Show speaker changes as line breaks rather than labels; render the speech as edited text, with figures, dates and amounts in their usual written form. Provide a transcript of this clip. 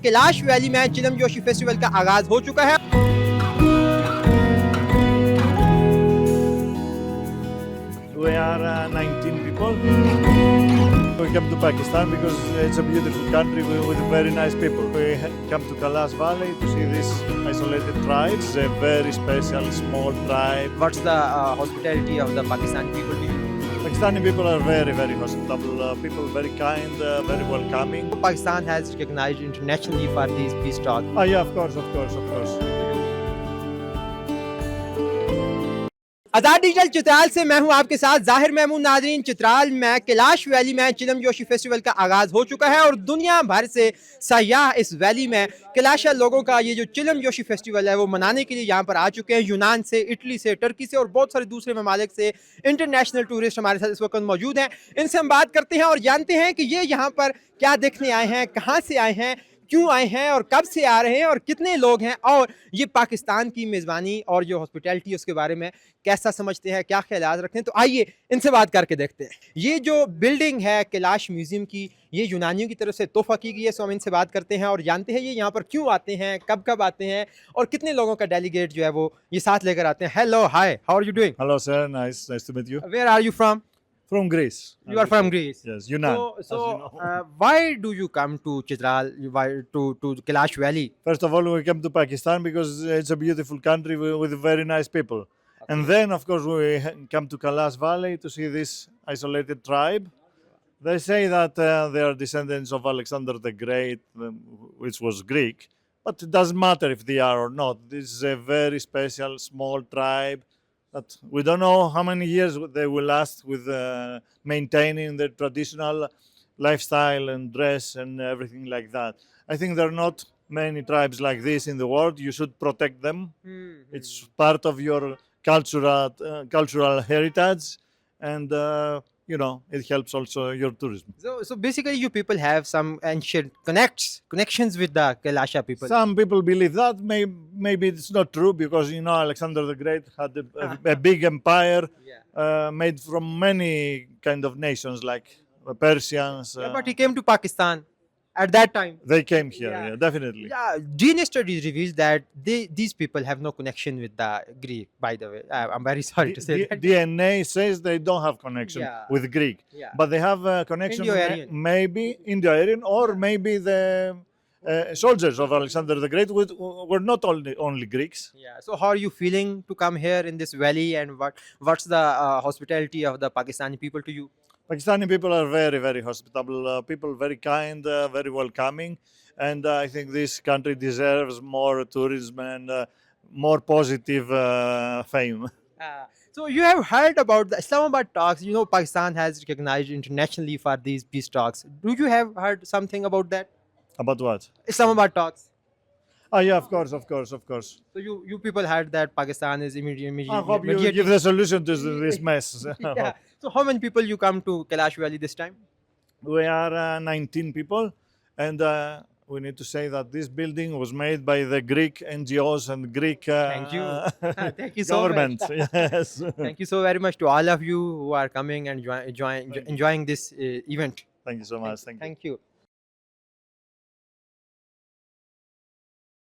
Kailash valley में चिलम Joshi festival का आगाज हो चुका है।
We are 19 people. We come to Pakistan because it's a beautiful country with very nice people. We come to Kalash Valley to see this isolated tribe. It's a very special small tribe.
What's the hospitality of the Pakistani people to you?
Pakistani people are very, very hospitable people, very kind, very welcoming.
Pakistan has recognized internationally for these peace talks.
Oh yeah, of course, of course, of course.
Azad digital Chitral से मैं हूं आपके साथ जाहिर महमूद। नाजरीन, चित्राल में Kailash valley में चिलम जोशी फेस्टिवल का आगाज हो चुका है और दुनिया भर से सयाह इस वैली में कैलाशा लोगों का ये जो चिलम जोशी फेस्टिवल है वो मनाने के लिए यहाँ पर आ चुके हैं। यूनान से, इटली से, टर्की से और बहुत सारे दूसरे ममालिक से इंटरनेशनल टूरिस्ट हमारे साथ इस वक्त मौजूद हैं। इनसे हम बात करते हैं और जानते हैं कि ये यहाँ पर क्या देखने आए हैं, कहाँ से आए हैं, क्यों आए हैं और कब से आ रहे हैं और कितने लोग हैं, और ये पाकिस्तान की मेज़बानी और जो हॉस्पिटैलिटी उसके बारे में कैसा समझते हैं, क्या ख्यालात रखते हैं। तो आइए इनसे बात करके देखते हैं। ये जो बिल्डिंग है कैलाश म्यूज़ियम की, ये यूनानियों की तरफ से तोहफा की गई है। सो हम इनसे बात करते हैं और जानते हैं ये यहाँ पर क्यों आते हैं, कब कब आते हैं और कितने लोगों का डेलीगेट जो है वो ये साथ लेकर आते हैं। Hello, hi, how are you doing?
Hello sir, nice to meet you.
Where are you from?
From Greece.
You are from Greece.
Yes, Yunnan.
So,
as you know.
why do you come to Chitral, why to Kailash Valley?
First of all, we come to Pakistan because it's a beautiful country with very nice people. And then, of course, we come to Kalash Valley to see this isolated tribe. They say that they are descendants of Alexander the Great, which was Greek. But it doesn't matter if they are or not. This is a very special small tribe that we don't know how many years they will last with maintaining their traditional lifestyle and dress and everything like that. I think there are not many tribes like this in the world. You should protect them. It's part of your cultural heritage, and it helps also your tourism.
So basically, you people have some ancient connections with the Kailasha people.
Some people believe that. Maybe it's not true because Alexander the Great had a big empire made from many kind of nations like Persians.
Yeah, but he came to Pakistan at that time.
They came here,
Yeah.
definitely.
Yeah, DNA studies reveals that these people have no connection with the Greek. By the way, I'm very sorry to say that.
DNA says they don't have connection
Yeah.
with Greek,
Yeah.
but they have a connection
Indo-Aryan.
maybe Indo-Aryan or maybe the soldiers of Alexander the Great were not only Greeks.
Yeah. So how are you feeling to come here in this valley, and what's the hospitality of the Pakistani people to you?
Pakistani people are very, very hospitable people, very kind, very welcoming, and I think this country deserves more tourism and more positive fame.
So you have heard about the Islamabad talks. You know, Pakistan has recognized internationally for these peace talks. Do you have heard something about that?
About what?
Islamabad talks.
Oh yeah, of course, of course, of course.
So you people heard that Pakistan is
I hope you
immediately.
give the solution to this mess.
Yeah. So how many people you come to Kailash Valley this time?
We are 19 people, and we need to say that this building was made by the Greek NGOs and Greek
Thank you. Thank you so
government.
much.
Yes.
Thank you so very much to all of you who are coming and enjoying this event.
Thank you so much. Thank you.
Thank you.